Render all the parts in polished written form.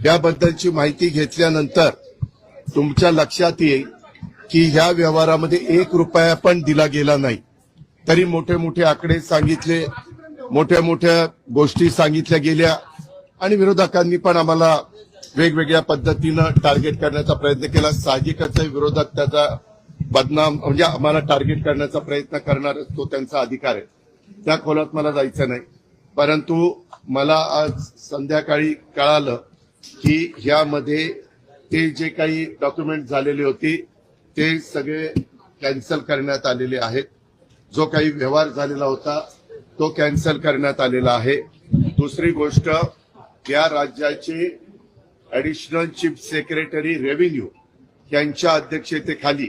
याबद्दलची माहिती घेतल्यानंतर तुमच्या लक्षात येईल की ह्या व्यवहारामध्ये 1 रुपया पण दिला गेला नाही, तरी मोठे मोठे आकडे सांगितले, मोठ्या मोठ्या गोष्टी सांगितल्या गेल्या आणि विरोधकांनी पण आम्हाला वेगवेगळ्या पद्धतीनं टार्गेट करण्याचा प्रयत्न केला। साहजिकच विरोधक त्याचा बदनाम म्हणजे आम्हाला टार्गेट करण्याचा प्रयत्न करणार, तो त्यांचा अधिकार आहे, त्या खोलात मला जायचं नाही। परंतु मला आज संध्याकाळी कळालं की ह्यामध्ये ते जे काही डॉक्युमेंट झालेले होते ते सगळे कॅन्सल करण्यात आलेले आहेत। जो काही व्यवहार झालेला होता तो कॅन्सल करण्यात आलेला आहे। दुसरी गोष्ट, या राज्याचे ऍडिशनल चीफ सेक्रेटरी रेव्हेन्यू यांच्या अध्यक्षतेखाली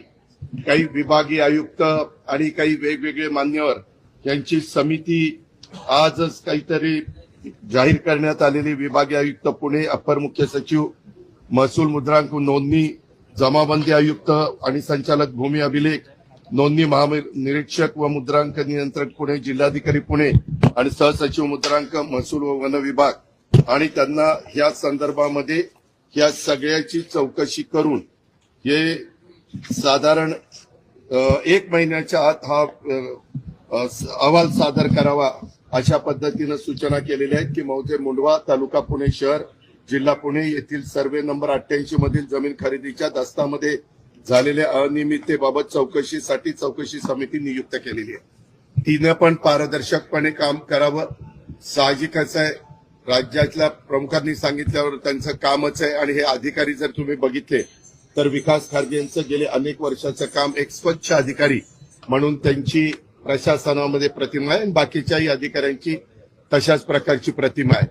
काही विभागीय आयुक्त आणि काही वेगवेगळे मान्यवर यांची समिती आजच काहीतरी जाहीर करण्यात आलेली, विभागीय आयुक्त पुणे, अप्पर मुख्य सचिव महसूल मुद्रांक नोंदणी, जमाबंदी आयुक्त आणि संचालक भूमी अभिलेख, नोंदणी महानिरीक्षक व मुद्रांक नियंत्रक पुणे, जिल्हाधिकारी पुणे आणि सहसचिव मुद्रांक महसूल व वन विभाग, आणि त्यांना या संदर्भामध्ये या सगळ्याची चौकशी करून हे साधारण 1 महिन्याच्या आत हा अहवाल सादर करावा अशा पद्धतीने सूचना केलेल्या आहेत की मौजे मुंडवा, तालुका पुणे शहर, जिल्हा पुणे येथील सर्वे नंबर 88 मधील जमीन खरेदीच्या दस्तामध्ये झालेल्या अनियमिततेबाबत चौकशीसाठी चौकशी समिती नियुक्त केलेली आहे। तिने पण पारदर्शकपणे काम करावं, साहजिकच आहे, राज्यातल्या प्रमुखांनी सांगितल्यावर त्यांचं कामच आहे। आणि हे अधिकारी जर तुम्ही बघितले तर विकास खारगे यांचं गेले अनेक वर्षाचं काम, एक स्वच्छ अधिकारी म्हणून त्यांची प्रशासनामध्ये प्रतिमा आहे आणि बाकीच्याही अधिकाऱ्यांची तशाच प्रकारची प्रतिमा आहे।